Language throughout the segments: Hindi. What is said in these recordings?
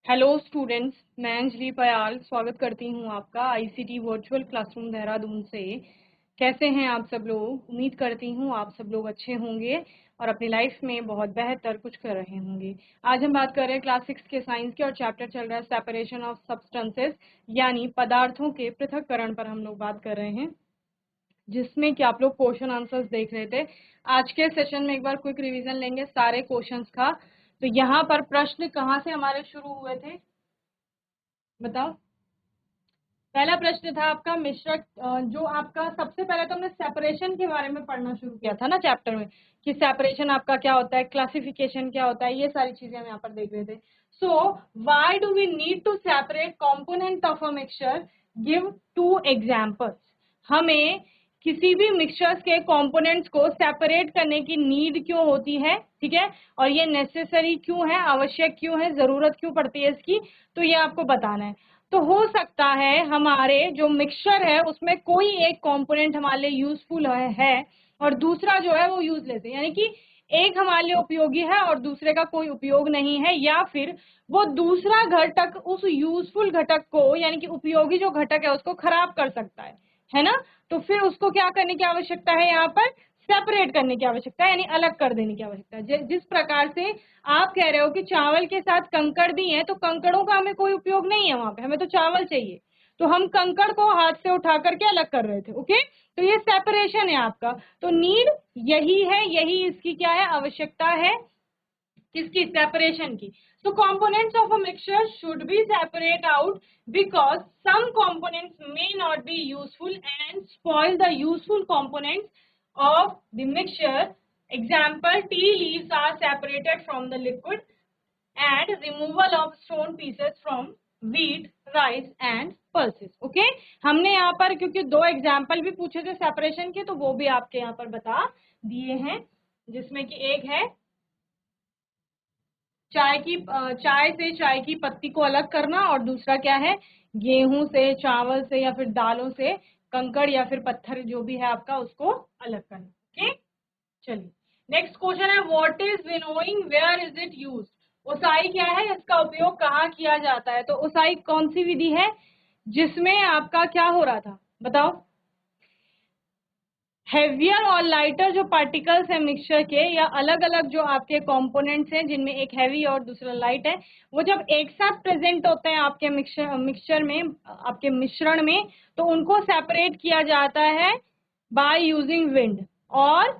हेलो स्टूडेंट्स, मैं अंजलि पयाल स्वागत करती हूँ आपका आईसीटी वर्चुअल क्लासरूम देहरादून से। कैसे हैं आप सब लोग? उम्मीद करती हूँ आप सब लोग अच्छे होंगे और अपनी लाइफ में बहुत बेहतर कुछ कर रहे होंगे। आज हम बात कर रहे हैं क्लास 6 के साइंस के और चैप्टर चल रहा है सेपरेशन ऑफ सब्सटेंसेस, यानी पदार्थों के पृथक्करण पर हम लोग बात कर रहे हैं, जिसमें कि आप लोग क्वेश्चन आंसर्स देख रहे थे। आज के सेशन में एक बार क्विक रिवीजन लेंगे सारे क्वेश्चंस का। तो यहाँ पर प्रश्न कहाँ से हमारे शुरू हुए थे बताओ? पहला प्रश्न था आपका मिश्रक, जो आपका सबसे पहले तो हमने सेपरेशन के बारे में पढ़ना शुरू किया था ना चैप्टर में, कि सेपरेशन आपका क्या होता है, क्लासिफिकेशन क्या होता है, ये सारी चीजें हम यहाँ पर देख रहे थे। So why do we need to separate component of a mixture? Give 2 examples. हमें किसी भी मिक्सचर्स के कंपोनेंट्स को सेपरेट करने की नीड क्यों होती है, ठीक है, और ये नेसेसरी क्यों है, आवश्यक क्यों है, जरूरत क्यों पड़ती है इसकी, तो ये आपको बताना है। तो हो सकता है हमारे जो मिक्सचर है उसमें कोई एक कंपोनेंट हमारे लिए यूजफुल है और दूसरा जो है वो यूजलेस है, यानी कि एक हमारे लिए उपयोगी है और दूसरे का कोई उपयोग नहीं है, या फिर वो दूसरा घटक उस यूजफुल घटक को, यानी कि उपयोगी जो घटक है उसको खराब कर सकता है ना। तो फिर उसको क्या करने की आवश्यकता है, यहाँ पर सेपरेट करने की आवश्यकता है, यानी अलग कर देने की आवश्यकता है। जिस प्रकार से आप कह रहे हो कि चावल के साथ कंकड़ दी है, तो कंकड़ों का हमें कोई उपयोग नहीं है वहां पे, हमें तो चावल चाहिए, तो हम कंकड़ को हाथ से उठा करके अलग कर रहे थे। ओके, तो ये सेपरेशन है आपका। तो नीड यही है, यही इसकी क्या है, आवश्यकता है, किसकी? सेपरेशन की। So components of a mixture should be separate out because some components may not be useful and spoil the useful components of the mixture. Example, tea leaves are separated from the liquid and removal of stone pieces from wheat, rice and pulses. Okay, हमने यहाँ पर क्योंकि 2 एग्जाम्पल भी पूछे थे सेपरेशन के, तो वो भी आपके यहाँ पर बता दिए हैं, जिसमें कि एक है चाय से चाय की पत्ती को अलग करना, और दूसरा क्या है, गेहूं से, चावल से या फिर दालों से कंकड़ या फिर पत्थर जो भी है आपका उसको अलग करना। ओके, चलिए नेक्स्ट क्वेश्चन है, what is winnowing, where is it used? उसाई क्या है, इसका उपयोग कहाँ किया जाता है? तो उसाई कौन सी विधि है जिसमें आपका क्या हो रहा था बताओ? हेवियर और लाइटर जो पार्टिकल्स है मिक्सचर के, या अलग अलग जो आपके कंपोनेंट्स हैं जिनमें एक हैवी और दूसरा लाइट है, वो जब एक साथ प्रेजेंट होते हैं आपके मिक्सचर में, आपके मिश्रण में, तो उनको सेपरेट किया जाता है बाय यूजिंग विंड और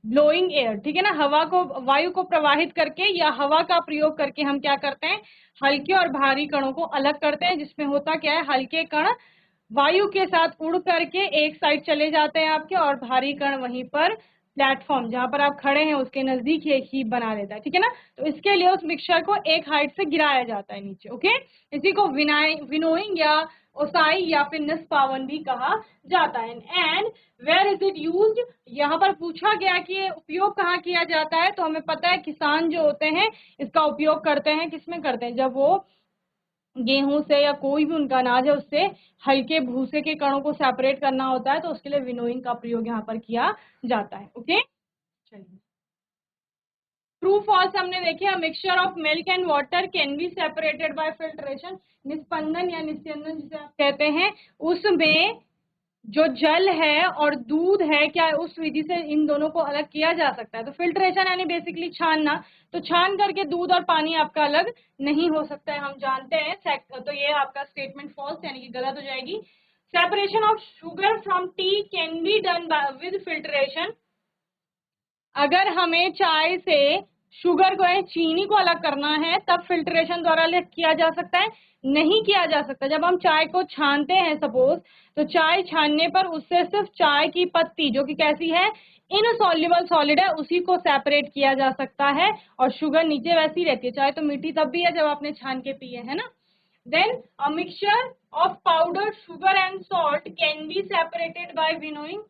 ब्लोइंग एयर। ठीक है ना, हवा को, वायु को प्रवाहित करके या हवा का प्रयोग करके हम क्या करते हैं, हल्के और भारी कणों को अलग करते हैं। जिसमें होता क्या है, हल्के कण वायु के साथ उड़ करके एक साइड चले जाते हैं आपके, और भारी कण वहीं पर प्लेटफॉर्म जहां पर आप खड़े हैं उसके नजदीक एक हीप बना लेता है। ठीक है ना, तो इसके लिए उस मिक्सचर को एक हाइट से गिराया जाता है नीचे। ओके, इसी को विनोइंग या ओसाई या फिर निष्पावन भी कहा जाता है। And where is it used, यहाँ पर पूछा गया कि ये उपयोग कहाँ किया जाता है, तो हमें पता है किसान जो होते हैं इसका उपयोग करते हैं, किसमें करते हैं, जब वो गेहूं से या कोई भी उनका अनाज है उससे हल्के भूसे के कणों को सेपरेट करना होता है, तो उसके लिए विनोइंग का प्रयोग यहाँ पर किया जाता है। ओके, चलिए ट्रू फॉल्स हमने देखे, mixture of milk and water can be separated by filtration. निस्पंदन या निस्यंदन जिसे आप कहते हैं, उसमें जो जल है और दूध है, क्या उस विधि से इन दोनों को अलग किया जा सकता है? तो फिल्ट्रेशन यानी बेसिकली छानना, तो छान करके दूध और पानी आपका अलग नहीं हो सकता है, हम जानते हैं। तो ये आपका स्टेटमेंट फॉल्स यानी कि गलत हो जाएगी। Separation of sugar from T can be done with filtration. अगर हमें चाय से शुगर को, चीनी को अलग करना है, तब फिल्ट्रेशन द्वारा अलग किया जा सकता है? नहीं किया जा सकता। जब हम चाय को छानते हैं सपोज, तो चाय छानने पर उससे सिर्फ चाय की पत्ती जो कि कैसी है, इनसॉल्युबल सॉलिड है, उसी को सेपरेट किया जा सकता है, और शुगर नीचे वैसी रहती है। चाय तो मीठी तब भी है जब आपने छान के पी है ना। Then a mixture of powder sugar and salt can be separated by winnowing.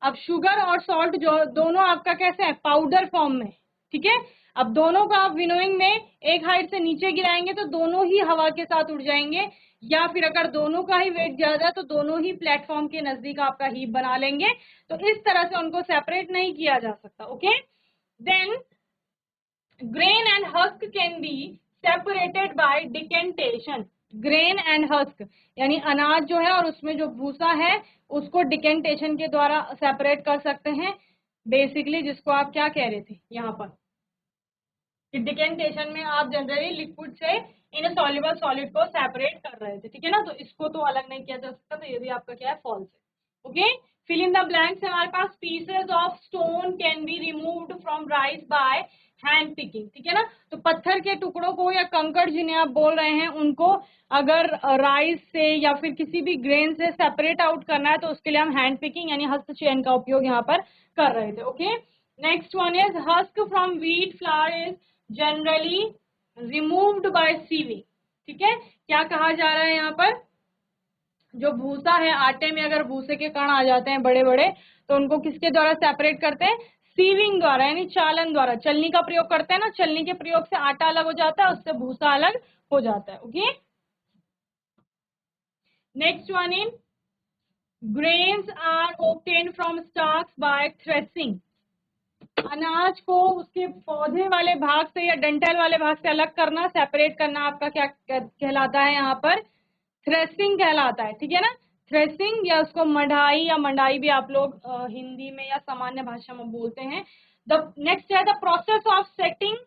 अब शुगर और सॉल्ट जो दोनों आपका कैसे है, पाउडर फॉर्म में। ठीक है, अब दोनों का आप विनोइंग में एक हाइट से नीचे गिराएंगे तो दोनों ही हवा के साथ उड़ जाएंगे, या फिर अगर दोनों का ही वेट ज्यादा है तो दोनों ही प्लेटफॉर्म के नजदीक आपका हीप बना लेंगे। तो इस तरह से उनको सेपरेट नहीं किया जा सकता। Okay, then grain and husk can be separated by decantation grain and husk, यानी अनाज जो है और उसमें जो भूसा है उसको डिकेंटेशन के द्वारा सेपरेट कर सकते हैं। बेसिकली जिसको आप क्या कह रहे थे यहाँ पर, डिकेंटेशन में आप जनरली लिक्विड से इन सॉल्युबल सॉलिड को सेपरेट कर रहे थे, ठीक है ना। तो इसको तो अलग नहीं किया जा सकता, तो ये भी आपका क्या है, फॉल्स है। Okay, fill in the blanks. हमारे पास pieces of stone can be removed from rice by hand picking, ठीक है ना। तो पत्थर के टुकड़ों को या कंकड़ जिन्हें आप बोल रहे हैं उनको अगर राइस से या फिर किसी भी ग्रेन से सेपरेट आउट करना है तो उसके लिए हम हैंड पिकिंग यानी हस्तचयन का उपयोग यहाँ पर कर रहे थे। Okay, next one is husk from wheat flour is generally removed by sieving, ठीक है। क्या कहा जा रहा है यहाँ पर, जो भूसा है, आटे में अगर भूसे के कण आ जाते हैं बड़े बड़े तो उनको किसके द्वारा सेपरेट करते हैं, सीविंग द्वारा यानी चालन द्वारा। चलनी का प्रयोग करते हैं ना, चलनी के प्रयोग से आटा अलग हो जाता है, उससे भूसा अलग हो जाता है। Okay, next one in grains are obtained from starch by threshing. अनाज को उसके पौधे वाले भाग से या डंठल वाले भाग से अलग करना, सेपरेट करना आपका क्या कहलाता है, यहाँ पर थ्रेसिंग कहलाता है, ठीक है ना। थ्रेसिंग या उसको मढ़ाई या मंडाई भी आप लोग हिंदी में या सामान्य भाषा में बोलते हैं। द नेक्स्ट है द प्रोसेस ऑफ सेटिंग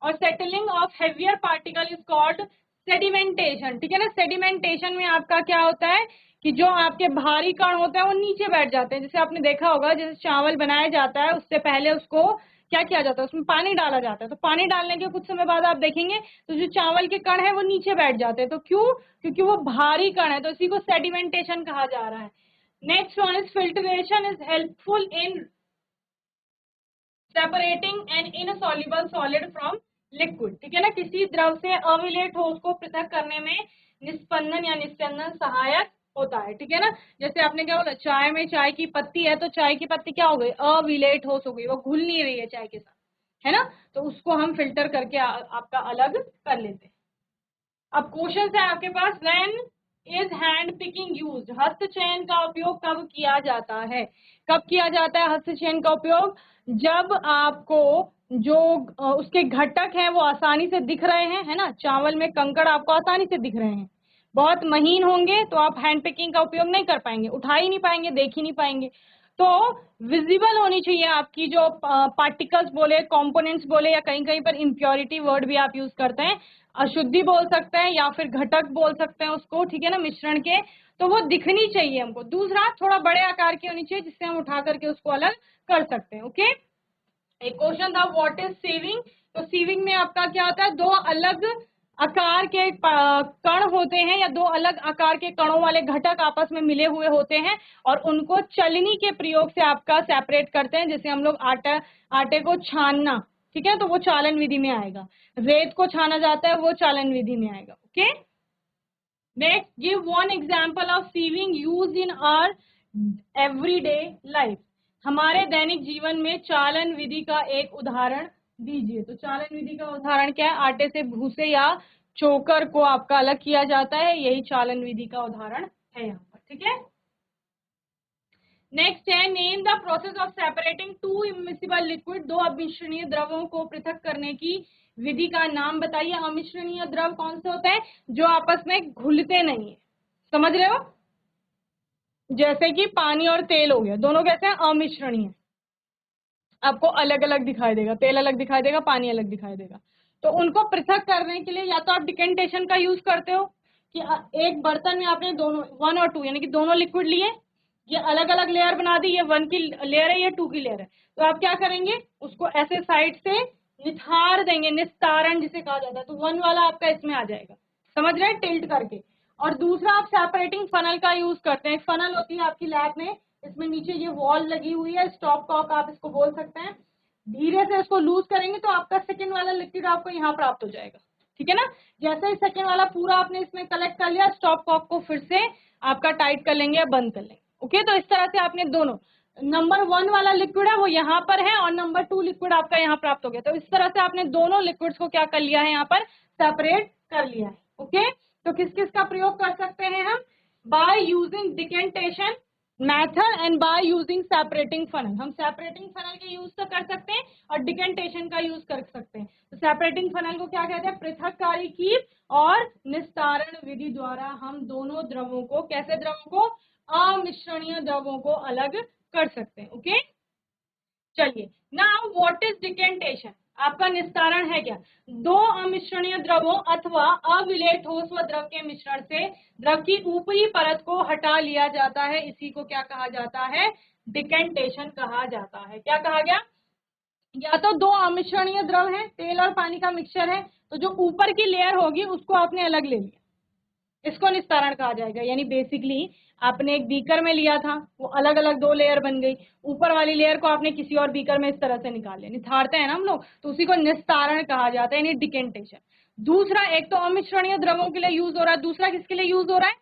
और settling of heavier particle is called sedimentation, ठीक है ना। सेडिमेंटेशन में आपका क्या होता है कि जो आपके भारी कण होते हैं वो नीचे बैठ जाते हैं। जैसे आपने देखा होगा, जैसे चावल बनाया जाता है उससे पहले उसको क्या किया जाता है, उसमें पानी डाला जाता है। तो पानी डालने के कुछ समय बाद आप देखेंगे तो जो चावल के कण है वो नीचे बैठ जाते हैं। तो क्यों, क्योंकि वो भारी कण है, तो इसी को सेडिमेंटेशन कहा जा रहा है। Next one is filtration is helpful in separating an insoluble solid from liquid, ठीक है ना। किसी द्रव से अविलेय ठोस को पृथक करने में निस्पंदन या निस्पंदन सहायक होता है, ठीक है ना। जैसे आपने क्या बोला, चाय में चाय की पत्ती है तो चाय की पत्ती क्या हो गई, अविलेय ठोस हो गई, वो घुल नहीं रही है चाय के साथ, है ना। तो उसको हम फिल्टर करके आपका अलग कर लेते हैं। अब क्वेश्चन है आपके पास, when is hand picking used, हस्तचयन का उपयोग कब किया जाता है। कब किया जाता है हस्तचयन का उपयोग, जब आपको जो उसके घटक हैं वो आसानी से दिख रहे हैं, है ना। चावल में कंकड़ आपको आसानी से दिख रहे हैं, बहुत महीन होंगे तो आप हैंड पिकिंग का उपयोग नहीं कर पाएंगे, उठा ही नहीं पाएंगे, देख ही नहीं पाएंगे। तो विजिबल होनी चाहिए आपकी जो पार्टिकल्स बोले, कंपोनेंट्स बोले, या कहीं कहीं पर इम्प्योरिटी वर्ड भी आप यूज करते हैं, अशुद्धि बोल सकते हैं या फिर घटक बोल सकते हैं उसको, ठीक है ना, मिश्रण के। तो वो दिखनी चाहिए हमको। दूसरा, थोड़ा बड़े आकार की होनी चाहिए जिससे हम उठा करके उसको अलग कर सकते हैं। ओके, एक क्वेश्चन था व्हाट इज सीविंग। तो सीविंग में आपका क्या होता है, दो अलग आकार के कण होते हैं या दो अलग आकार के कणों वाले घटक आपस में मिले हुए होते हैं और उनको चलनी के प्रयोग से आपका सेपरेट करते हैं। जैसे हम लोग आटे को छानना, ठीक है, तो वो चालन विधि में आएगा। रेत को छाना जाता है, वो चालन विधि में आएगा। Okay, next, give one example of sieving used in our everyday life. हमारे दैनिक जीवन में चालन विधि का एक उदाहरण दीजिए। तो चालन विधि का उदाहरण क्या है, आटे से भूसे या चोकर को आपका अलग किया जाता है, यही चालन विधि का उदाहरण है यहाँ पर, ठीक है। नेक्स्ट है, name the process of separating to immiscible liquid. दो अमिश्रणीय द्रवों को पृथक करने की विधि का नाम बताइए। अमिश्रणीय द्रव कौन से होते हैं, जो आपस में घुलते नहीं है, समझ रहे हो। जैसे कि पानी और तेल हो गया, दोनों कैसे हैं, अमिश्रणीय, आपको अलग अलग दिखाई देगा, तेल अलग दिखाई देगा, पानी अलग दिखाई देगा। तो उनको पृथक करने के लिए या तो आप डिकेंटेशन का यूज करते हो कि एक बर्तन में आपने दोनों 1 और 2 यानी कि दोनों लिक्विड लिए, ये अलग अलग लेयर बना दी, ये 1 की लेयर है, ये 2 की लेयर है। तो आप क्या करेंगे, उसको ऐसे साइड से निथार देंगे, निस्तारण जिसे कहा जाता है। तो 1 वाला आपका इसमें आ जाएगा, समझ रहे हैं, टिल्ट करके। और दूसरा, आप सेपरेटिंग फनल का यूज करते हैं। फनल होती है आपकी लैब में, इसमें नीचे ये वॉल लगी हुई है, स्टॉप कॉक आप इसको बोल सकते हैं। धीरे से इसको लूज करेंगे तो आपका सेकंड वाला लिक्विड आपको यहाँ प्राप्त हो जाएगा, ठीक है ना। जैसे ही सेकंड वाला पूरा आपने इसमें कलेक्ट कर लिया, स्टॉप कॉक को फिर से आपका टाइट कर लेंगे या बंद कर लेंगे। ओके, तो इस तरह से आपने दोनों, नंबर 1 वाला लिक्विड है वो यहाँ पर है और नंबर 2 लिक्विड आपका यहाँ प्राप्त हो गया। तो इस तरह से आपने दोनों लिक्विड्स को क्या कर लिया है, यहाँ पर सेपरेट कर लिया है। ओके, तो किस किस का प्रयोग कर सकते हैं हम, by using decantation, method and by using separating funnel, हम सेपरेटिंग फनल के यूज तो कर सकते हैं और डिकेंटेशन का यूज कर सकते हैं। तो सेपरेटिंग फनल को क्या कहते हैं, पृथककारी की और निस्तारण विधि द्वारा हम दोनों द्रवों को, कैसे द्रवों को, अमिश्रणीय द्रवों को अलग कर सकते हैं। ओके, चलिए नाउ व्हाट इज डिकेंटेशन, आपका निस्तारण है क्या, दो अमिश्रणीय द्रवों अथवा अविलेय ठोस व द्रव के मिश्रण से द्रव की ऊपरी परत को हटा लिया जाता है, इसी को क्या कहा जाता है, डिकेंटेशन कहा जाता है। क्या कहा गया, या तो दो अमिश्रणीय द्रव है, तेल और पानी का मिक्सचर है, तो जो ऊपर की लेयर होगी उसको आपने अलग ले लिया, इसको निस्तारण कहा जाएगा। यानी बेसिकली आपने एक बीकर में लिया था, वो अलग अलग दो लेयर बन गई, ऊपर वाली लेयर को आपने किसी और बीकर में इस तरह से निकाल लिया, निथारते हैं ना हम लोग, तो उसी को निस्तारण कहा जाता है, यानी डिकेंटेशन। दूसरा, एक तो अमिश्रणीय द्रवों के लिए यूज हो रहा है, दूसरा किसके लिए यूज हो रहा है,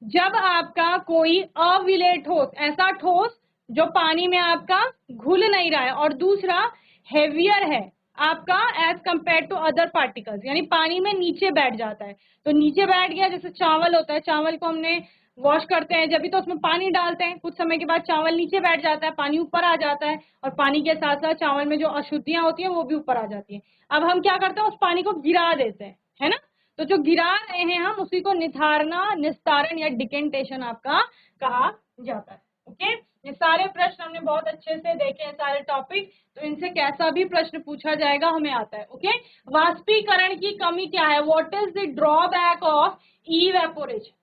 जब आपका कोई अविलेय ठोस, ऐसा ठोस जो पानी में आपका घुल नहीं रहा है, और दूसरा हेवियर है आपका as compare to other particles, यानी पानी में नीचे बैठ जाता है। तो नीचे बैठ गया, जैसे चावल होता है, चावल को हमने वॉश करते हैं, जब भी तो उसमें पानी डालते हैं, कुछ समय के बाद चावल नीचे बैठ जाता है, पानी ऊपर आ जाता है, और पानी के साथ साथ चावल में जो अशुद्धियां होती हैं वो भी ऊपर आ जाती हैं। अब हम क्या करते हैं, उस पानी को गिरा देते हैं, है ना, तो जो गिरा रहे हैं हम, उसी को निथारना, निस्तारण या डिकेंटेशन आपका कहा जाता है। ओके, ये सारे प्रश्न हमने बहुत अच्छे से देखे हैं, सारे टॉपिक, तो इनसे कैसा भी प्रश्न पूछा जाएगा हमें आता है। ओके, वाष्पीकरण की कमी क्या है, what is the drawback of evaporation,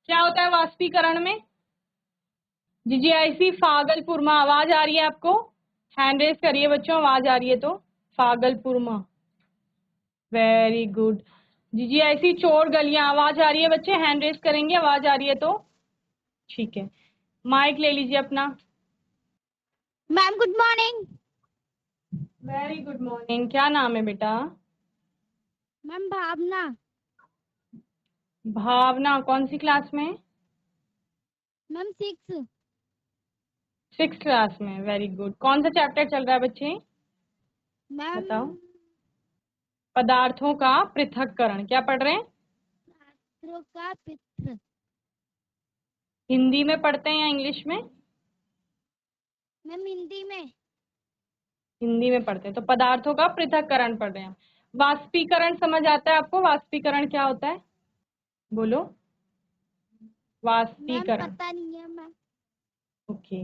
क्या होता है वाष्पीकरण में। जीजीआईसी फागलपुर में आवाज आ रही है आपको, हैंड रेज करिए बच्चों, आवाज आ रही है तो। फागलपुर में, वेरी गुड। जीजीआईसी चोर गलियां, आवाज आ रही है बच्चे, हैंड रेज करेंगे, आवाज आ रही है तो ठीक है। माइक ले लीजिए अपना। Ma'am good morning. Very good morning, क्या नाम है बेटा। मैम भावना। भावना, कौन सी क्लास में। मैम 6। 6th क्लास में, वेरी गुड। कौन सा चैप्टर चल रहा है बच्चे, मैम बताओ। पदार्थों का पृथक्करण, क्या पढ़ रहे हैं, पदार्थों का पृथक। हिंदी में पढ़ते हैं या इंग्लिश में। मैम हिंदी में। हिंदी में पढ़ते हैं, तो पदार्थों का पृथक्करण पढ़ रहे हैं। वाष्पीकरण समझ आता है आपको, वाष्पीकरण क्या होता है, बोलो। मैम वाष्पीकरण, पता नहीं है मैम। ओके।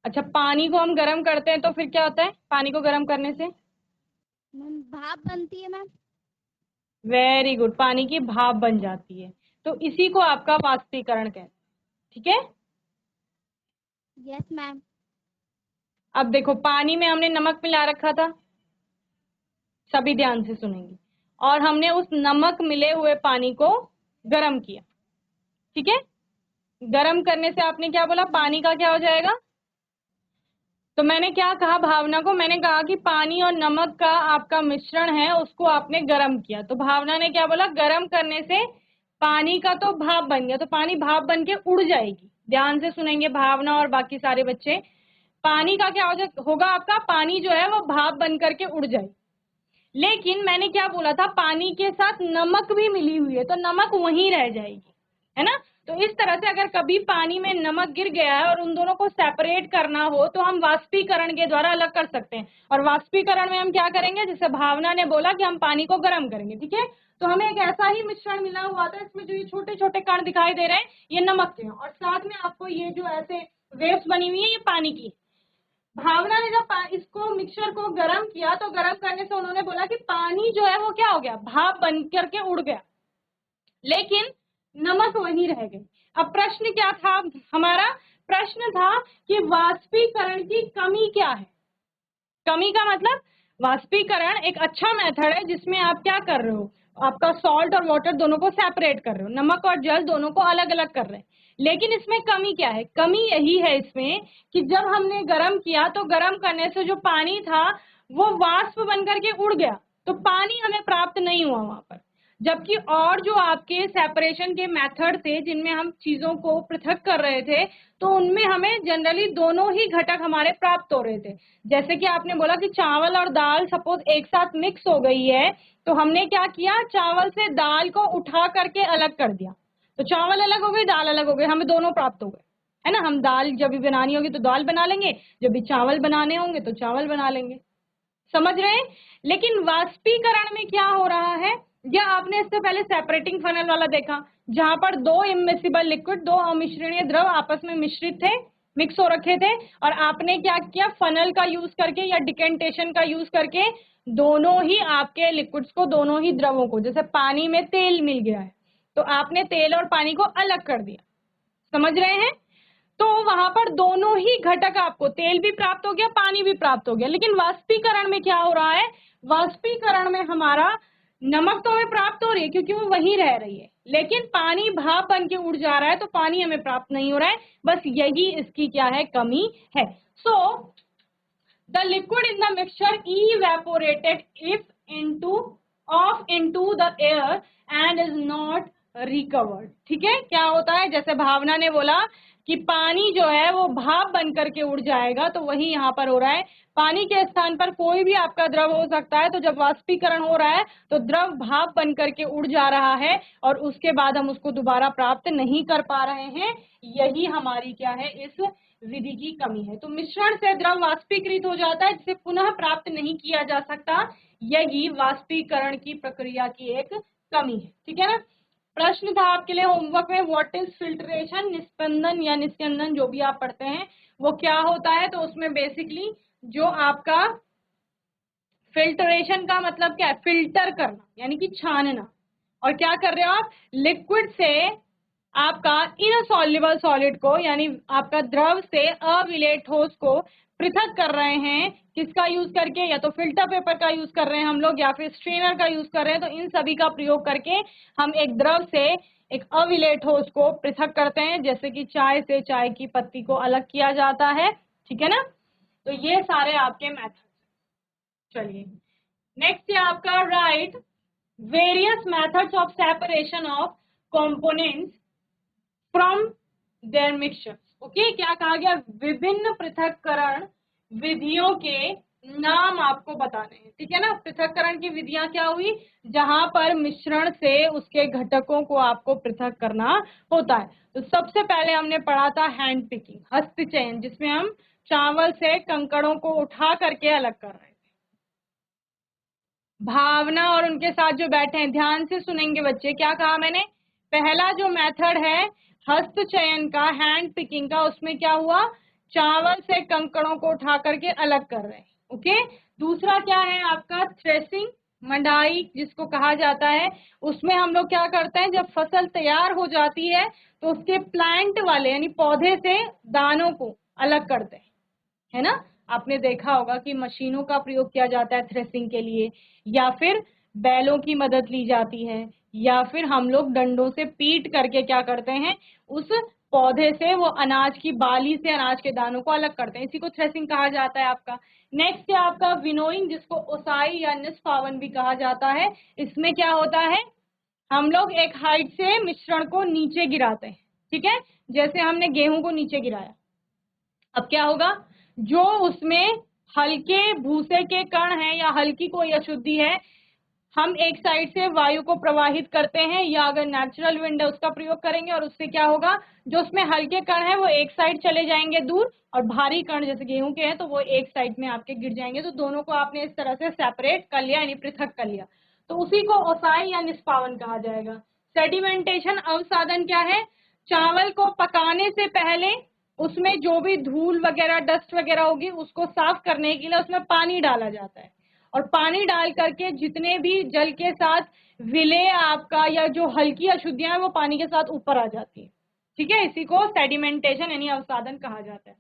अच्छा, पानी को हम गर्म करते हैं तो फिर क्या होता है, पानी को गर्म करने से मैम भाप बनती है मैम। वेरी गुड, पानी की भाप बन जाती है, तो इसी को आपका वाष्पीकरण कहते हैं। ठीक है, यस मैम। अब देखो, पानी में हमने नमक मिला रखा था, सभी ध्यान से सुनेंगे, और हमने उस नमक मिले हुए पानी को गर्म किया। ठीक है, गर्म करने से आपने क्या बोला, पानी का क्या हो जाएगा, तो मैंने क्या कहा भावना को, मैंने कहा कि पानी और नमक का आपका मिश्रण है, उसको आपने गर्म किया, तो भावना ने क्या बोला, गर्म करने से पानी का तो भाप बन गया, तो पानी भाप बन के उड़ जाएगी। ध्यान से सुनेंगे भावना और बाकी सारे बच्चे, पानी का क्या होगा आपका, पानी जो है वो भाप बन करके उड़ जाएगी। लेकिन मैंने क्या बोला था, पानी के साथ नमक भी मिली हुई है, तो नमक वहीं रह जाएगी, है ना। तो इस तरह से अगर कभी पानी में नमक गिर गया है और उन दोनों को सेपरेट करना हो, तो हम वाष्पीकरण के द्वारा अलग कर सकते हैं। और वाष्पीकरण में हम क्या करेंगे, जैसे भावना ने बोला कि हम पानी को गर्म करेंगे, ठीक है, तो हमें एक ऐसा ही मिश्रण मिला हुआ था, इसमें जो ये छोटे छोटे कण दिखाई दे रहे हैं ये नमक के हैं, और साथ में आपको ये जो ऐसे वेव्स बनी हुई है ये पानी की। भावना ने जब इसको मिक्सचर को गर्म किया, तो गर्म करने से उन्होंने बोला कि पानी जो है वो क्या हो गया, भाप बन करके उड़ गया, लेकिन नमक वहीं रह गई। अब प्रश्न क्या था हमारा, प्रश्न था कि वाष्पीकरण की कमी क्या है। कमी का मतलब, वाष्पीकरण एक अच्छा मेथड है जिसमें आप क्या कर रहे हो, आपका सॉल्ट और वाटर दोनों को सेपरेट कर रहे हो, नमक और जल दोनों को अलग अलग कर रहे हैं। लेकिन इसमें कमी क्या है, कमी यही है इसमें कि जब हमने गर्म किया तो गर्म करने से जो पानी था वो वाष्प बन करके उड़ गया, तो पानी हमें प्राप्त नहीं हुआ वहां पर। जबकि और जो आपके सेपरेशन के मेथड थे जिनमें हम चीजों को पृथक कर रहे थे, तो उनमें हमें जनरली दोनों ही घटक हमारे प्राप्त हो रहे थे। जैसे कि आपने बोला कि चावल और दाल सपोज एक साथ मिक्स हो गई है, तो हमने क्या किया, चावल से दाल को उठा करके अलग कर दिया, तो चावल अलग हो गई, दाल अलग हो गई, हमें दोनों प्राप्त हो गए। है ना। हम दाल जब भी बनानी होगी तो दाल बना लेंगे, जब भी चावल बनाने होंगे तो चावल बना लेंगे, समझ रहे हैं। लेकिन वाष्पीकरण में क्या हो रहा है, या आपने इससे पहले सेपरेटिंग फनल वाला देखा, जहां पर दो इमिसिबल लिक्विड, दो अमिश्रणीय द्रव आपस में मिश्रित थे, मिक्स हो रखे थे, और आपने क्या किया, फनल का यूज करके या डिकेंटेशन का यूज करके दोनों ही आपके लिक्विड्स को, दोनों ही द्रवों को, जैसे पानी में तेल मिल गया है तो आपने तेल और पानी को अलग कर दिया, समझ रहे हैं। तो वहां पर दोनों ही घटक, आपको तेल भी प्राप्त हो गया, पानी भी प्राप्त हो गया। लेकिन वाष्पीकरण में क्या हो रहा है, वाष्पीकरण में हमारा नमक तो हमें प्राप्त हो रही है क्योंकि वो वहीं रह रही है, लेकिन पानी भाप बन के उड़ जा रहा है तो पानी हमें प्राप्त नहीं हो रहा है, बस यही इसकी क्या है, कमी है। So the liquid in the mixture evaporated if into the air and is not recovered. ठीक है, क्या होता है, जैसे भावना ने बोला कि पानी जो है वो भाप बन करके उड़ जाएगा, तो वही यहाँ पर हो रहा है। पानी के स्थान पर कोई भी आपका द्रव हो सकता है, तो जब वाष्पीकरण हो रहा है तो द्रव भाप बन करके उड़ जा रहा है और उसके बाद हम उसको दोबारा प्राप्त नहीं कर पा रहे हैं। यही हमारी क्या है, इस विधि की कमी है। तो मिश्रण से द्रव वाष्पीकृत हो जाता है जिसे पुनः प्राप्त नहीं किया जा सकता, यही वाष्पीकरण की प्रक्रिया की एक कमी है। ठीक है ना। प्रश्न था आपके लिए होमवर्क में, व्हाट इज फिल्ट्रेशन, निस्पंदन या निस्यंदन, जो भी आप पढ़ते हैं वो क्या होता है। तो उसमें बेसिकली जो आपका फिल्ट्रेशन का मतलब क्या है, फिल्टर करना यानी कि छानना। और क्या कर रहे हो आप, लिक्विड से आपका इनसॉल्युबल सॉलिड को, यानी आपका द्रव से अविलेय ठोस को पृथक कर रहे हैं, किसका यूज करके, या तो फिल्टर पेपर का यूज कर रहे हैं हम लोग, या फिर स्ट्रेनर का यूज कर रहे हैं। तो इन सभी का प्रयोग करके हम एक द्रव से एक अविलेय ठोस को पृथक करते हैं, जैसे कि चाय से चाय की पत्ती को अलग किया जाता है। ठीक है ना। तो ये सारे आपके मेथड। चलिए नेक्स्ट है आपका, right various methods of separation of components from their mixtures. Okay, क्या कहा गया, विभिन्न पृथक्करण विधियों के नाम आपको बताने हैं। ठीक है ना। पृथक्करण की विधियां क्या हुई, जहां पर मिश्रण से उसके घटकों को आपको पृथक करना होता है। तो सबसे पहले हमने पढ़ा था हैंड पिकिंग, हस्त चयन, जिसमें हम चावल से कंकड़ों को उठा करके अलग कर रहे थे। भावना और उनके साथ जो बैठे हैं, ध्यान से सुनेंगे बच्चे, क्या कहा मैंने, पहला जो मेथड है हस्त चयन का, हैंड पिकिंग का, उसमें क्या हुआ, चावल से कंकड़ों को उठा करके अलग कर रहे हैं। ओके, दूसरा क्या है आपका, थ्रेसिंग, मंडाई जिसको कहा जाता है, उसमें हम लोग क्या करते हैं, जब फसल तैयार हो जाती है तो उसके प्लांट वाले यानी पौधे से दानों को अलग करते हैं, है ना। आपने देखा होगा कि मशीनों का प्रयोग किया जाता है थ्रेसिंग के लिए, या फिर बैलों की मदद ली जाती है, या फिर हम लोग डंडों से पीट करके क्या करते हैं, उस पौधे से वो अनाज की बाली से अनाज के दानों को अलग करते हैं, इसी को थ्रेसिंग कहा जाता है आपका। नेक्स्ट है आपका विनोइंग, जिसको ओसाई या निष्पावन भी कहा जाता है। इसमें क्या होता है, हम लोग एक हाइट से मिश्रण को नीचे गिराते हैं। ठीक है, जैसे हमने गेहूं को नीचे गिराया, अब क्या होगा, जो उसमें हल्के भूसे के कण हैं या हल्की कोई अशुद्धि है, हम एक साइड से वायु को प्रवाहित करते हैं, या अगर नेचुरल विंड है उसका प्रयोग करेंगे, और उससे क्या होगा, जो उसमें हल्के कण है वो एक साइड चले जाएंगे दूर, और भारी कण जैसे गेहूं के हैं तो वो एक साइड में आपके गिर जाएंगे। तो दोनों को आपने इस तरह से सेपरेट कर लिया यानी पृथक कर लिया, तो उसी को ओसाई या निष्पावन कहा जाएगा। सेडिमेंटेशन, अवसादन क्या है, चावल को पकाने से पहले उसमें जो भी धूल वगैरह, डस्ट वगैरह होगी, उसको साफ करने के लिए उसमें पानी डाला जाता है, और पानी डाल करके जितने भी जल के साथ विलेय आपका या जो हल्की अशुद्धियां हैं वो पानी के साथ ऊपर आ जाती है। ठीक है, इसी को सेडिमेंटेशन यानी अवसादन कहा जाता है।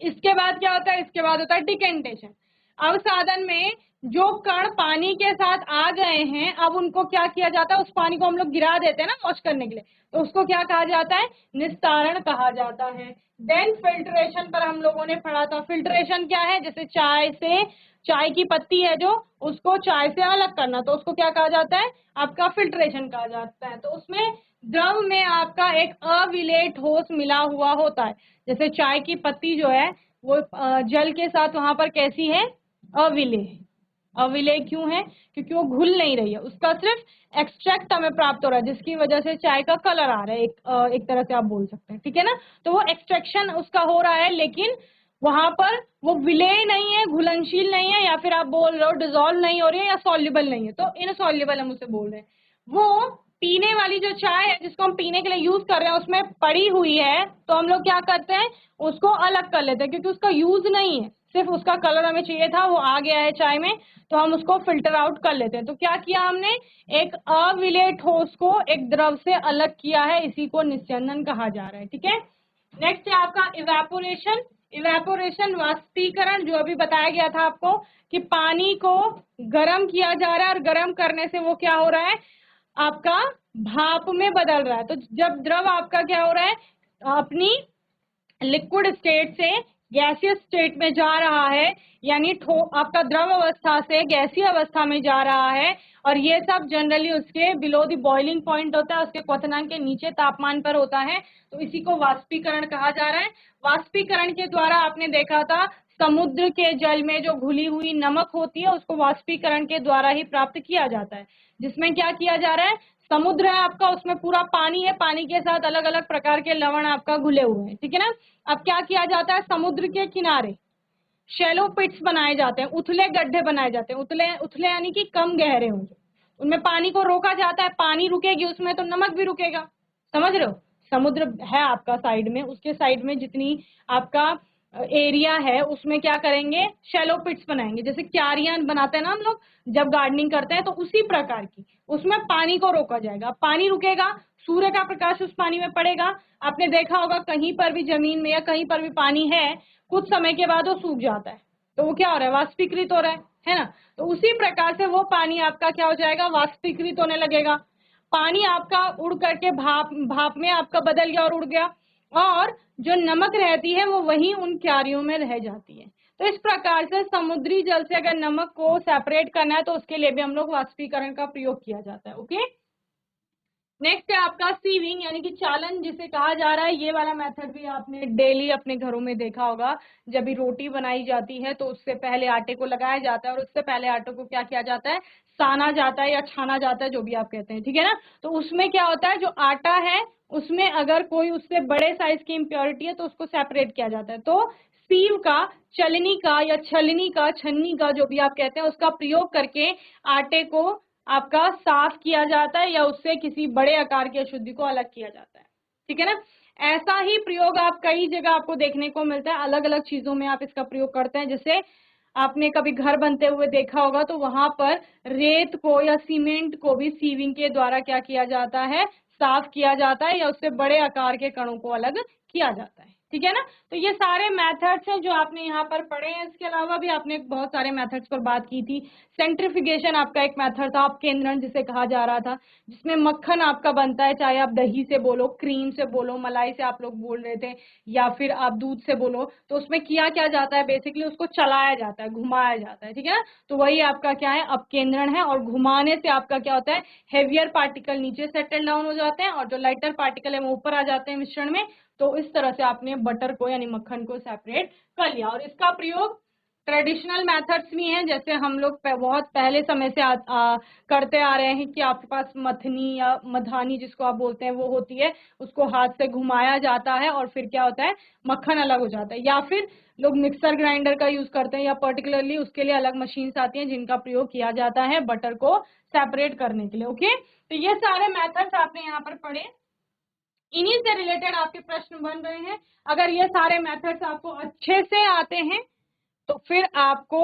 इसके बाद क्या होता है, इसके बाद होता है डिकेंटेशन। अवसादन में जो कण पानी के साथ आ गए हैं, अब उनको क्या किया जाता है, उस पानी को हम लोग गिरा देते हैं ना वॉश करने के लिए, तो उसको क्या कहा जाता है, निस्तारण कहा जाता है। देन फिल्ट्रेशन पर हम लोगों ने पढ़ा था। फिल्ट्रेशन क्या है, जैसे चाय की पत्ती है जो, उसको चाय से अलग करना, तो उसको क्या कहा जाता है, आपका फिल्ट्रेशन कहा जाता है। तो उसमें द्रव में आपका एक अविलेय ठोस मिला हुआ होता है, जैसे चाय की पत्ती जो है वो जल के साथ वहां पर कैसी है, अविलेय, अविलेय क्यों है? क्योंकि वो घुल नहीं रही है, उसका सिर्फ एक्सट्रैक्ट हमें प्राप्त हो रहा है, जिसकी वजह से चाय का कलर आ रहा है, एक तरह से आप बोल सकते हैं, ठीक है ना। तो वो एक्सट्रैक्शन उसका हो रहा है, लेकिन वहां पर वो विलेय नहीं है, घुलनशील नहीं है, या फिर आप बोल रहे हो डिजोल्व नहीं हो रही है, या सॉल्युबल नहीं है, तो इनसॉल्युबल हम उसे बोल रहे हैं। वो पीने वाली जो चाय है जिसको हम पीने के लिए यूज कर रहे हैं उसमें पड़ी हुई है, तो हम लोग क्या करते हैं, उसको अलग कर लेते हैं, क्योंकि उसका यूज नहीं है, सिर्फ उसका कलर हमें चाहिए था, वो आ गया है चाय में, तो हम उसको फिल्टर आउट कर लेते हैं। तो क्या किया हमने, एक अविलेय ठोस को एक द्रव से अलग किया है, इसी को निस्यंदन कहा जा रहा है, ठीक है। नेक्स्ट है आपका इवेपोरेशन। इवेपोरेशन वाष्पीकरण, जो अभी बताया गया था आपको कि पानी को गर्म किया जा रहा है, और गर्म करने से वो क्या हो रहा है, आपका भाप में बदल रहा है। तो जब द्रव आपका क्या हो रहा है, अपनी लिक्विड स्टेट से गैसियस स्टेट में जा रहा है, यानी आपका द्रव अवस्था से गैसीय अवस्था में जा रहा है, और ये सब जनरली उसके बिलो द बॉइलिंग पॉइंट होता है, उसके क्वथनांक के नीचे तापमान पर होता है, तो इसी को वाष्पीकरण कहा जा रहा है। वाष्पीकरण के द्वारा आपने देखा था समुद्र के जल में जो घुली हुई नमक होती है उसको वाष्पीकरण के द्वारा ही प्राप्त किया जाता है, जिसमें क्या किया जा रहा है, समुद्र है आपका, उसमें पूरा पानी है, पानी के साथ अलग अलग प्रकार के लवण आपका घुले हुए हैं, ठीक है ना। अब क्या किया जाता है, समुद्र के किनारे शैलो पिट्स बनाए जाते हैं, उथले गड्ढे बनाए जाते हैं, उथले उथले यानी कि कम गहरे होंगे, उनमें पानी को रोका जाता है, पानी रुकेगी उसमें तो नमक भी रुकेगा, समझ रहे हो। समुद्र है आपका साइड में, उसके साइड में जितनी आपका एरिया है उसमें क्या करेंगे, शैलो पिट्स बनाएंगे, जैसे क्यारियां बनाते हैं ना हम लोग जब गार्डनिंग करते हैं, तो उसी प्रकार की उसमें पानी को रोका जाएगा, पानी रुकेगा, सूर्य का प्रकाश उस पानी में पड़ेगा। आपने देखा होगा कहीं पर भी जमीन में या कहीं पर भी पानी है, कुछ समय के बाद वो सूख जाता है, तो वो क्या हो रहा है, वाष्पीकृत हो रहा है ना। तो उसी प्रकार से वो पानी आपका क्या हो जाएगा, वाष्पीकृत होने लगेगा, पानी आपका उड़ करके भाप भाप में आपका बदल गया और उड़ गया, और जो नमक रहती है वो वहीं उन क्यारियों में रह जाती है। तो इस प्रकार से समुद्री जल से अगर नमक को सेपरेट करना है तो उसके लिए भी हम लोग वाष्पीकरण का प्रयोग किया जाता है, ओके। नेक्स्ट है आपका सीविंग, यानी कि चालन जिसे कहा जा रहा है। ये वाला मेथड भी आपने डेली अपने घरों में देखा होगा, जब भी रोटी बनाई जाती है तो उससे पहले आटे को लगाया जाता है, और उससे पहले आटे को क्या किया जाता है, साना जाता है या छाना जाता है, जो भी आप कहते हैं, ठीक है ना। तो उसमें क्या होता है, जो आटा है उसमें अगर कोई उससे बड़े साइज की इम्प्योरिटी है तो उसको सेपरेट किया जाता है। तो सीव का, चलनी का या छलनी का, छन्नी का, जो भी आप कहते हैं, उसका प्रयोग करके आटे को आपका साफ किया जाता है, या उससे किसी बड़े आकार की अशुद्धि को अलग किया जाता है, ठीक है ना। ऐसा ही प्रयोग आप कई जगह आपको देखने को मिलता है, अलग अलग चीजों में आप इसका प्रयोग करते हैं। जैसे आपने कभी घर बनते हुए देखा होगा तो वहां पर रेत को या सीमेंट को भी सीविंग के द्वारा क्या किया जाता है, साफ किया जाता है, या उससे बड़े आकार के कणों को अलग किया जाता है, ठीक है ना। तो ये सारे मेथड्स हैं जो आपने यहाँ पर पढ़े हैं। इसके अलावा भी आपने बहुत सारे मेथड्स पर बात की थी। सेंट्रिफिकेशन आपका एक मेथड था, अपकेंद्रण जिसे कहा जा रहा था, जिसमें मक्खन आपका बनता है, चाहे आप दही से बोलो, क्रीम से बोलो, मलाई से आप लोग बोल रहे थे, या फिर आप दूध से बोलो, तो उसमें किया क्या जाता है, बेसिकली उसको चलाया जाता है, घुमाया जाता है, ठीक है ना। तो वही आपका क्या है, अपकेंद्रण है, और घुमाने से आपका क्या होता है, हेवियर पार्टिकल नीचे सेटल डाउन हो जाते हैं, और जो लाइटर पार्टिकल है वो ऊपर आ जाते हैं मिश्रण में। तो इस तरह से आपने बटर को यानी मक्खन को सेपरेट कर लिया। और इसका प्रयोग ट्रेडिशनल मेथड्स भी हैं, जैसे हम लोग बहुत पहले समय से करते आ रहे हैं कि आपके पास मथनी या मधानी जिसको आप बोलते हैं वो होती है, उसको हाथ से घुमाया जाता है और फिर क्या होता है, मक्खन अलग हो जाता है। या फिर लोग मिक्सर ग्राइंडर का यूज करते हैं, या पर्टिकुलरली उसके लिए अलग मशीन्स आती हैं जिनका प्रयोग किया जाता है बटर को सेपरेट करने के लिए, ओके। तो ये सारे मेथड्स आपने यहाँ पर पढ़े, इन्हीं से रिलेटेड आपके प्रश्न बन रहे हैं। अगर ये सारे मेथड्स आपको अच्छे से आते हैं तो फिर आपको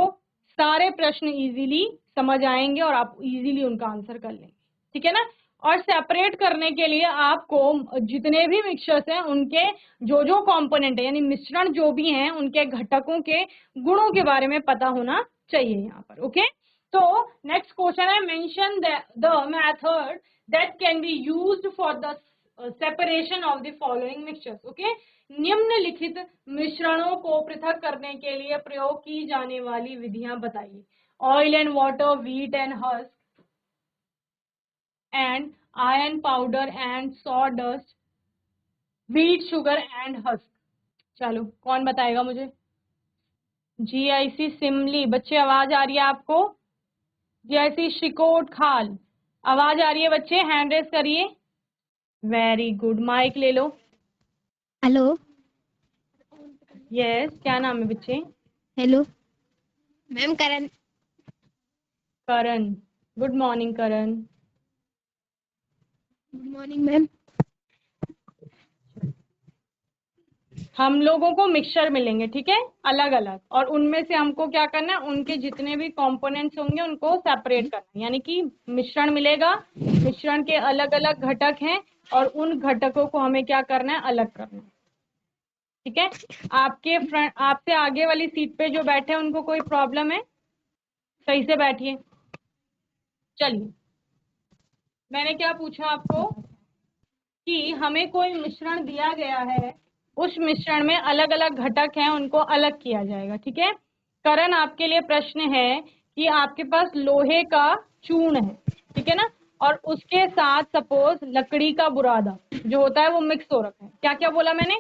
सारे प्रश्न इजीली समझ आएंगे और आप इजीली उनका आंसर कर लेंगे, ठीक है ना। और सेपरेट करने के लिए आपको जितने भी मिक्सचर्स हैं उनके जो जो कंपोनेंट है, यानी मिश्रण जो भी हैं, उनके घटकों के गुणों के बारे में पता होना चाहिए यहाँ पर, ओके। तो नेक्स्ट क्वेश्चन है, mention the method that can be used for the separation of the following mixtures, okay. निम्नलिखित मिश्रणों को पृथक करने के लिए प्रयोग की जाने वाली विधियां बताइए। Oil and water, wheat and husk, and iron powder and sawdust, wheat sugar and husk. चलो कौन बताएगा मुझे। GIC सिमली, बच्चे आवाज आ रही है आपको? जैसी शिकोट खाल। आवाज आ रही है बच्चे? हैंड रेस करिए। Very good. माइक ले लो। हेलो। यस, क्या नाम है बच्चे? Hello ma'am, Karan. Karan. Good morning Karan. Good morning ma'am. हम लोगों को मिक्सचर मिलेंगे, ठीक है, अलग अलग, और उनमें से हमको क्या करना है, उनके जितने भी कंपोनेंट्स होंगे उनको सेपरेट करना है। यानी कि मिश्रण मिलेगा, मिश्रण के अलग अलग घटक हैं और उन घटकों को हमें क्या करना है, अलग करना है। ठीक है। आपके फ्रंट, आपसे आगे वाली सीट पे जो बैठे हैं उनको कोई प्रॉब्लम है? सही से बैठिए। चलिए, मैंने क्या पूछा आपको कि हमें कोई मिश्रण दिया गया है, उस मिश्रण में अलग अलग घटक हैं, उनको अलग किया जाएगा। ठीक है। करण, आपके लिए प्रश्न है कि आपके पास लोहे का चूर्ण है, ठीक है ना, और उसके साथ सपोज लकड़ी का बुरादा जो होता है वो मिक्स हो रखा है। क्या क्या बोला मैंने?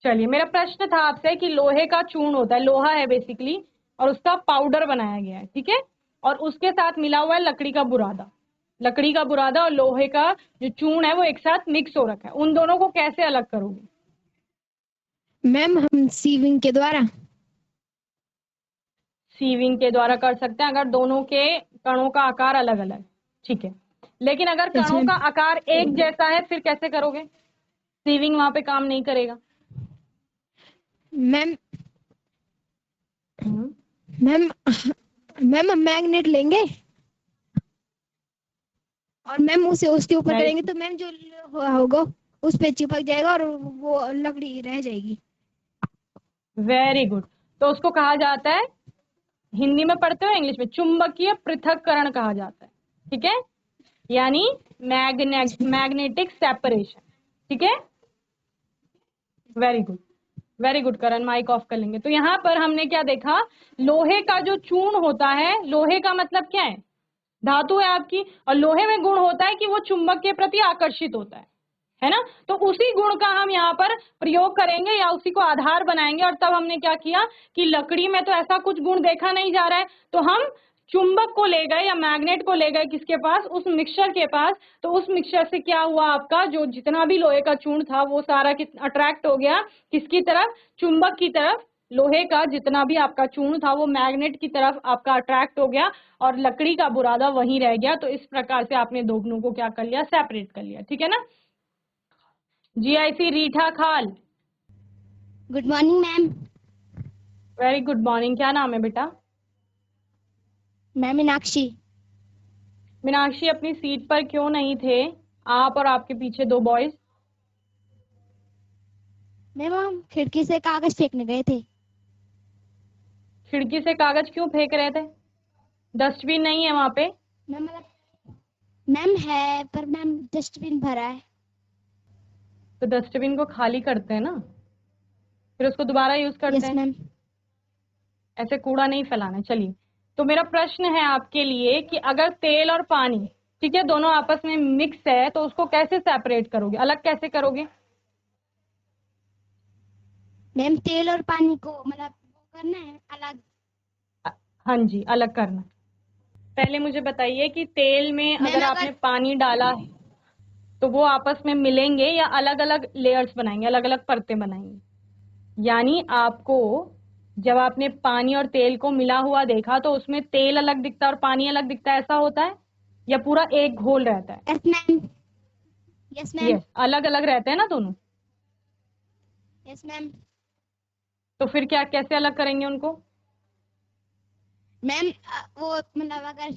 चलिए, मेरा प्रश्न था आपसे कि लोहे का चूर्ण होता है, लोहा है बेसिकली, और उसका पाउडर बनाया गया है, ठीक है, और उसके साथ मिला हुआ है लकड़ी का बुरादा। लकड़ी का बुरादा और लोहे का जो चूर्ण है वो एक साथ मिक्स हो रखा है। उन दोनों को कैसे अलग करोगे? मैम हम सीविंग के द्वारा। सीविंग के द्वारा कर सकते हैं, अगर दोनों के कणों का आकार अलग अलग, ठीक है। लेकिन अगर यस कणों मैम। का आकार एक जैसा है फिर कैसे करोगे? सीविंग वहां पे काम नहीं करेगा। मैम हम्म, मैम मैम हम मैग्नेट लेंगे और मैम उसे उसके ऊपर वेरी करेंगे तो मैम जो होगा उस पे चिपक जाएगा और वो लकड़ी रह जाएगी। Very good. तो उसको कहा जाता है, हिंदी में पढ़ते हो इंग्लिश में, चुंबकीय पृथक्करण कहा जाता है। ठीक है, यानी मैग्नेटिक सेपरेशन। ठीक है, very good, very good Karan, mike ऑफ कर लेंगे। तो यहाँ पर हमने क्या देखा, लोहे का जो चूर्ण होता है, लोहे का मतलब क्या है, धातु है आपकी, और लोहे में गुण होता है कि वो चुंबक के प्रति आकर्षित होता है ना। तो उसी गुण का हम यहाँ पर प्रयोग करेंगे या उसी को आधार बनाएंगे। और तब हमने क्या किया कि लकड़ी में तो ऐसा कुछ गुण देखा नहीं जा रहा है, तो हम चुंबक को ले गए या मैग्नेट को ले गए किसके पास, उस मिक्सचर के पास। तो उस मिक्सचर से क्या हुआ, आपका जो जितना भी लोहे का चूर्ण था वो सारा अट्रैक्ट हो गया किसकी तरफ, चुंबक की तरफ। लोहे का जितना भी आपका चूर्ण था वो मैग्नेट की तरफ आपका अट्रैक्ट हो गया और लकड़ी का बुरादा वहीं रह गया। तो इस प्रकार से आपने दोनों को क्या कर लिया, सेपरेट कर लिया। ठीक है ना। जीआईसी रीठा खाल। Good morning ma'am. Very good morning. क्या नाम है बेटा? मैम मीनाक्षी। मीनाक्षी, अपनी सीट पर क्यों नहीं थे आप और आपके पीछे दो बॉयज? मैम हम खिड़की से कागज फेंकने गए थे। खिड़की से कागज क्यों फेंक रहे थे? डस्टबिन नहीं है वहां पे? मैम मतलब मैम है पर मैम डस्टबिन भरा है। तो डस्टबिन को खाली करते हैं ना, फिर उसको दोबारा यूज करते यस हैं। मैम। ऐसे कूड़ा नहीं फैलाना। चलिए, तो मेरा प्रश्न है आपके लिए कि अगर तेल और पानी, ठीक है, दोनों आपस में मिक्स है तो उसको कैसे सेपरेट करोगे, अलग कैसे करोगे? मैम तेल और पानी को मतलब वो करना है अलग। हाँ जी, अलग करना। पहले मुझे बताइए कि तेल में मैम अगर आपने अगर पानी डाला है तो वो आपस में मिलेंगे या अलग अलग लेयर्स बनाएंगे, अलग अलग परतें बनाएंगे? यानी आपको जब आपने पानी और तेल को मिला हुआ देखा तो उसमें तेल अलग दिखता है और पानी अलग दिखता है, ऐसा होता है या पूरा एक घोल रहता है? Yes ma'am. Yes ma'am. Yes, अलग अलग रहते हैं ना दोनों। Yes ma'am. तो फिर क्या, कैसे अलग करेंगे उनको? मैम वो मतलब अगर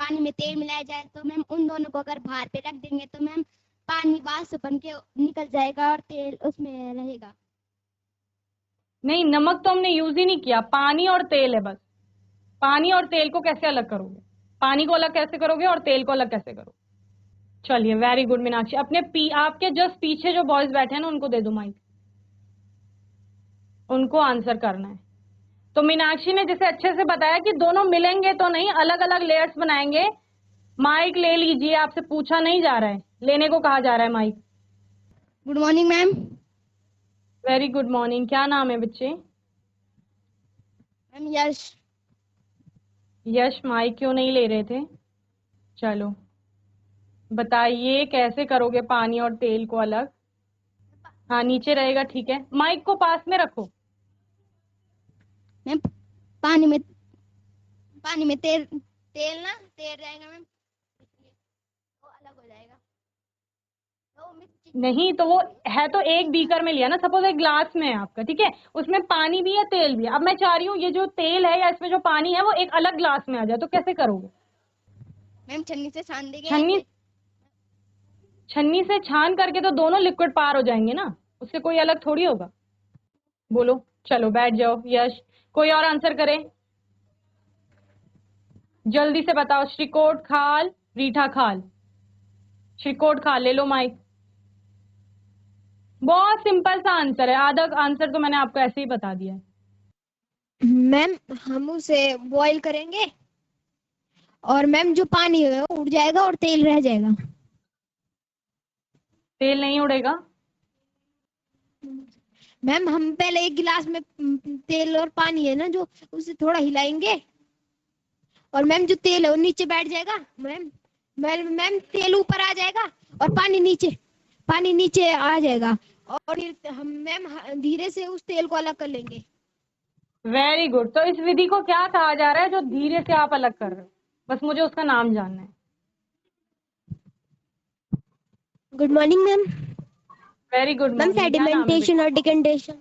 पानी में तेल मिलाया जाए तो मैम उन दोनों को अगर भार पे रख देंगे तो मैम पानी बाहर से बन के निकल जाएगा और तेल उसमें रहेगा। नहीं, नमक तो हमने यूज ही नहीं किया, पानी और तेल है बस। पानी और तेल को कैसे अलग करोगे? पानी को अलग कैसे करोगे और तेल को अलग कैसे करोगे? चलिए, वेरी गुड मीनाक्षी। अपने आपके जस्ट पीछे जो बॉयज बैठे हैं ना उनको दे दो माइक, उनको आंसर करना है। तो मीनाक्षी ने जैसे अच्छे से बताया कि दोनों मिलेंगे तो नहीं, अलग अलग लेयर्स बनाएंगे। माइक ले लीजिए, आपसे पूछा नहीं जा रहा है, लेने को कहा जा रहा है mike. Good morning ma'am. Very good morning. क्या नाम है बच्चे? मैम यश। यश माइक क्यों नहीं ले रहे थे? चलो बताइए कैसे करोगे पानी और तेल को अलग? हाँ नीचे रहेगा, ठीक है, माइक को पास में रखो। मैम पानी में तेल तेल ना तेल रहेगा मैम, इसलिए वो अलग हो जाएगा। तो मिक्स नहीं तो वो है तो एक बीकर में लिया ना, सपोज एक ग्लास में है आपका, ठीक है, उसमें पानी भी है तेल भी है। अब मैं चाह रही हूँ ये जो तेल है या इसमें जो पानी है वो एक अलग ग्लास में आ जाए, तो कैसे करोगे? मैम छन्नी से छान देंगे छन्नी ऐसे। छन्नी से छान करके तो दोनों लिक्विड पार हो जाएंगे ना, उससे कोई अलग थोड़ी होगा। बोलो, चलो बैठ जाओ। यश, कोई और आंसर करे? जल्दी से बताओ। श्रीकोट खाल, रीठा खाल। श्रीकोट खाल ले लो माइक। बहुत सिंपल सा आंसर है, आधा आंसर तो मैंने आपको ऐसे ही बता दिया है। मैम हम उसे बॉईल करेंगे और मैम जो पानी है वो उड़ जाएगा और तेल रह जाएगा। तेल नहीं उड़ेगा। मैम हम पहले एक गिलास में तेल और पानी है ना जो, उसे थोड़ा हिलाएंगे और मैम जो तेल है वो नीचे बैठ जाएगा। मैम मैम तेल ऊपर आ जाएगा और पानी नीचे आ जाएगा और फिर हम मैम धीरे से उस तेल को अलग कर लेंगे। Very good. तो इस विधि को क्या कहा जा रहा है जो धीरे से आप अलग कर रहे हो? बस मुझे उसका नाम जानना है। Good morning ma'am. Very good ma'am morning. क्या नाम है बेटा? सेडिमेंटेशन और डिकेंटेशन।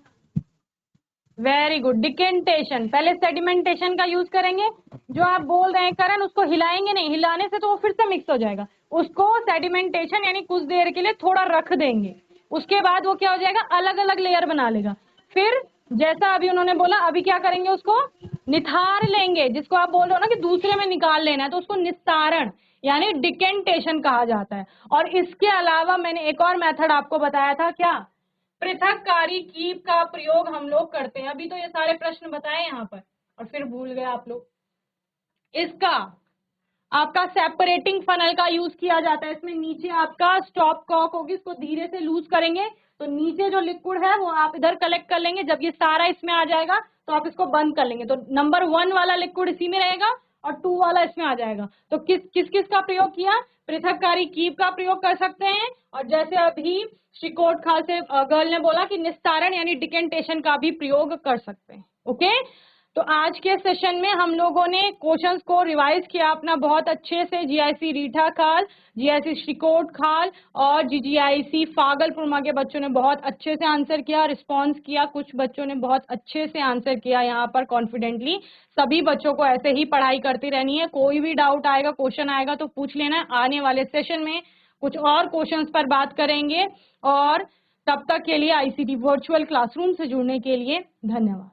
Very good. डिकेंटेशन, पहले सेडिमेंटेशन का यूज करेंगे। जो आप बोल रहे हैं करण, उसको हिलाएंगे नहीं, हिलाने से तो वो फिर से मिक्स हो जाएगा। उसको सेडिमेंटेशन यानी कुछ देर के लिए थोड़ा रख देंगे, उसके बाद वो क्या हो जाएगा, अलग अलग लेयर बना लेगा। फिर जैसा अभी उन्होंने बोला, अभी क्या करेंगे, उसको निथार लेंगे, जिसको आप बोल रहे हो ना कि दूसरे में निकाल लेना है, तो उसको निस्तारण यानी डिकेंटेशन कहा जाता है। और इसके अलावा मैंने एक और मेथड आपको बताया था, क्या? पृथककारी कीप का प्रयोग हम लोग करते हैं। अभी तो ये सारे प्रश्न बताए यहाँ पर और फिर भूल गए आप लोग। इसका आपका सेपरेटिंग फनल का यूज किया जाता है। इसमें नीचे आपका स्टॉप कॉक होगी, इसको धीरे से लूज करेंगे तो नीचे जो लिक्विड है वो आप इधर कलेक्ट कर लेंगे। जब ये सारा इसमें आ जाएगा तो आप इसको बंद कर लेंगे, तो नंबर 1 वाला लिक्विड इसी में रहेगा और 2 वाला इसमें आ जाएगा। तो किस का प्रयोग किया? पृथककारी कीप का प्रयोग कर सकते हैं, और जैसे अभी श्रीकोट खाल से गर्ल ने बोला कि निस्तारण यानी डिकेंटेशन का भी प्रयोग कर सकते हैं। ओके, तो आज के सेशन में हम लोगों ने क्वेश्चंस को रिवाइज किया अपना बहुत अच्छे से। जीआईसी रीठा खाल, जीआईसी श्रीकोट खाल और जीजीआईसी फागलपुरमा के बच्चों ने बहुत अच्छे से आंसर किया, रिस्पॉन्स किया। कुछ बच्चों ने बहुत अच्छे से आंसर किया यहाँ पर कॉन्फिडेंटली। सभी बच्चों को ऐसे ही पढ़ाई करती रहनी है। कोई भी डाउट आएगा, क्वेश्चन आएगा तो पूछ लेना है। आने वाले सेशन में कुछ और क्वेश्चंस पर बात करेंगे, और तब तक के लिए आईसीटी वर्चुअल क्लासरूम से जुड़ने के लिए धन्यवाद।